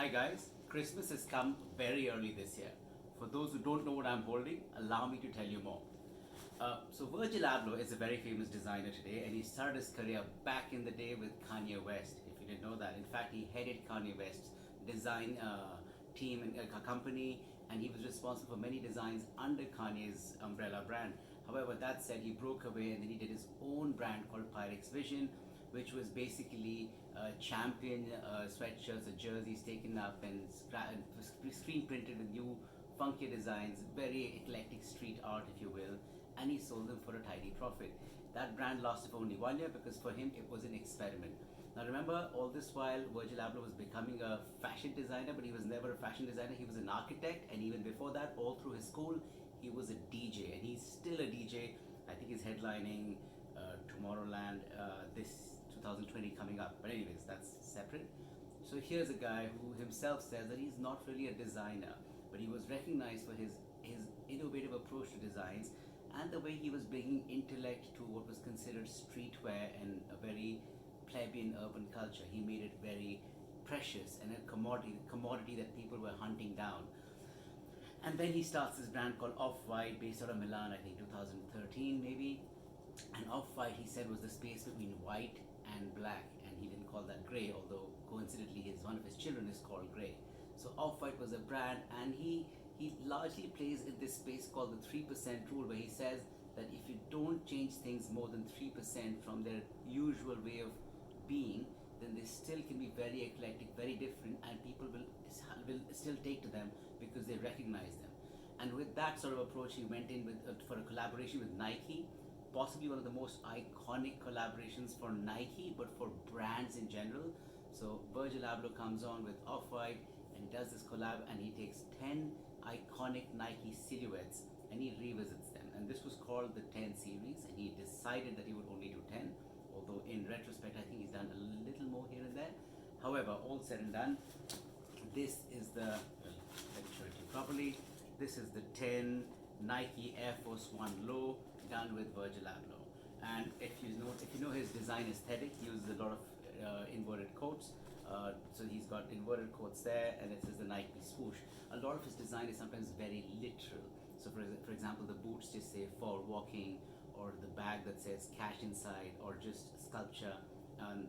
Hi guys, Christmas has come very early this year. For those who don't know what I'm holding, allow me to tell you more. So Virgil Abloh is a very famous designer today, and he started his career back in the day with Kanye West. If you didn't know that, in fact, he headed Kanye West's design team and company, and he was responsible for many designs under Kanye's umbrella brand. However, that said, he broke away and then he did his own brand called Pyrex Vision, which was basically champion sweatshirts or jerseys taken up and screen printed with new funky designs, very eclectic street art, if you will, and he sold them for a tidy profit. That brand lasted for only 1 year because for him it was an experiment. Now remember, all this while Virgil Abloh was becoming a fashion designer, but he was never a fashion designer. He was an architect, and even before that, all through his school, he was a DJ, and he's still a DJ. I think he's headlining Tomorrowland this 2020 coming up. But anyways, that's separate. So here's a guy who himself says that he's not really a designer, but he was recognized for his innovative approach to designs and the way he was bringing intellect to what was considered streetwear and a very plebeian urban culture. He made it very precious and a commodity that people were hunting down. And then he starts this brand called Off-White, based out of Milan, I think 2013 maybe. And Off-White, he said, was the space between white and black, and he didn't call that grey, although coincidentally one of his children is called Grey. So Off-White was a brand, and he largely plays in this space called the 3% rule, where he says that if you don't change things more than 3% from their usual way of being, then they still can be very eclectic, very different, and people will still take to them because they recognize them. And with that sort of approach, he went in with for a collaboration with Nike, possibly one of the most iconic collaborations for Nike, but for brands in general. So Virgil Abloh comes on with Off-White and does this collab, and he takes 10 iconic Nike silhouettes and he revisits them. And this was called the 10 series, and he decided that he would only do 10, although in retrospect I think he's done a little more here and there. However, all said and done, this is let me show it to you properly. This is the 10 Nike Air Force One low done with Virgil Abloh. And if you know his design aesthetic, he uses a lot of inverted quotes. So he's got inverted quotes there, and it says the Nike swoosh. A lot of his design is sometimes very literal. So for example, the boots just say for walking, or the bag that says cash inside, or just sculpture,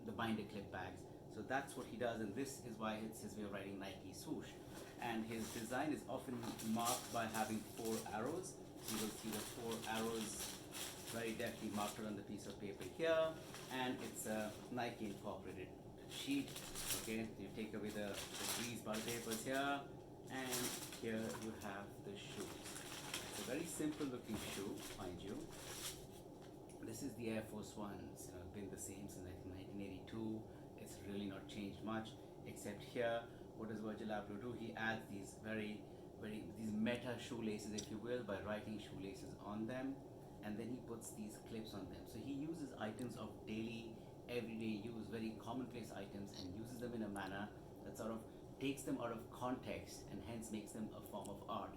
the binder clip bags. So that's what he does, and this is why it's his way of writing Nike swoosh. And his design is often marked by having 4 arrows. You will see the 4 arrows very deftly marked on the piece of paper here, and it's a Nike incorporated sheet. Okay, you take away the grease butter papers here, and here you have the shoe. It's a very simple looking shoe, mind you. This is the Air Force Ones. Been the same since 1982. It's really not changed much, except here, what does Virgil Abloh do? He adds these these meta shoelaces, if you will, by writing shoelaces on them, and then he puts these clips on them. So he uses items of daily, everyday use, very commonplace items, and uses them in a manner that sort of takes them out of context and hence makes them a form of art.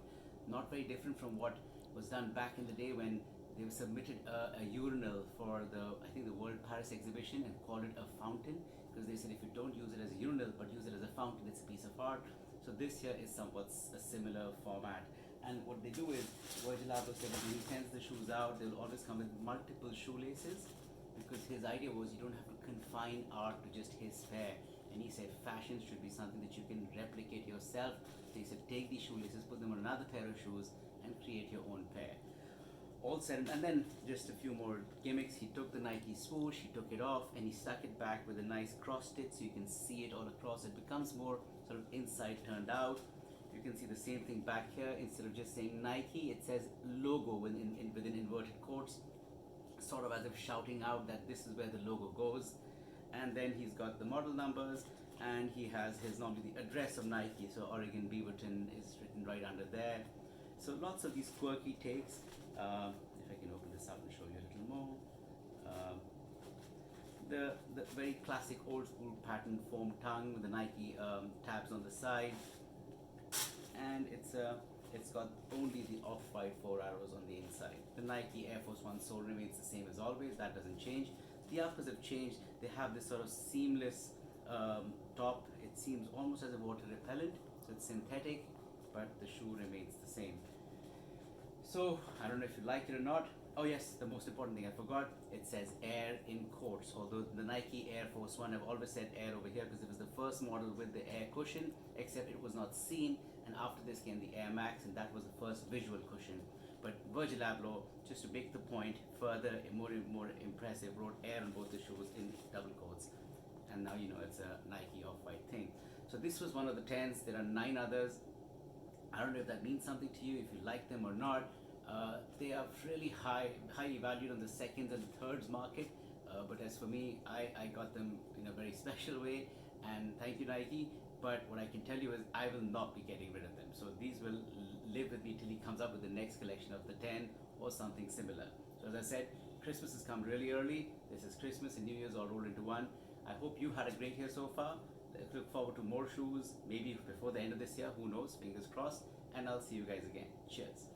Not very different from what was done back in the day when they submitted a urinal for I think the World Paris exhibition, and called it a fountain, because they said if you don't use it as a urinal but use it as a fountain, it's a piece of art. So this here is somewhat a similar format. And what they do is, Virgil Abloh said that when he sends the shoes out, they'll always come with multiple shoelaces, because his idea was you don't have to confine art to just his pair. And he said fashion should be something that you can replicate yourself. So he said take these shoelaces, put them on another pair of shoes, and create your own pair. All said, and then just a few more gimmicks. He took the Nike swoosh, he took it off, and he stuck it back with a nice cross stitch, so you can see it all across. It becomes more sort of inside turned out. You can see the same thing back here. Instead of just saying Nike, it says logo within inverted quotes, sort of as if shouting out that this is where the logo goes. And then he's got the model numbers, and he has normally the address of Nike, so Oregon Beaverton is written right under there. So lots of these quirky takes. If I can open this up and show you a little more. The very classic old school pattern foam tongue with the Nike tabs on the side, and it's got only the Off-White 4 arrows on the inside. The Nike Air Force One sole remains the same as always. That doesn't change. The uppers have changed. They have this sort of seamless top. seems almost as a water repellent, so it's synthetic, but the shoe remains the same. So I don't know if you like it or not. Oh yes, the most important thing I forgot, it says Air in quotes. Although the Nike Air Force One, I've always said Air over here because it was the first model with the Air cushion, except it was not seen, and after this came the Air Max, and that was the first visual cushion. But Virgil Abloh, just to make the point further, more impressive, wrote Air on both the shoes in double quotes, and now you know it's a Nike Off-White thing. So this was one of the 10s. There are 9 others. I don't know if that means something to you, if you like them or not. They are really highly valued on the seconds and thirds market. But as for me, I got them in a very special way, and thank you Nike. But what I can tell you is I will not be getting rid of them. So these will live with me till he comes up with the next collection of the 10 or something similar. So as I said, Christmas has come really early. This is Christmas and New Year's all rolled into one. I hope you had a great year so far. Look forward to more shoes, maybe before the end of this year, who knows, fingers crossed. And I'll see you guys again. Cheers.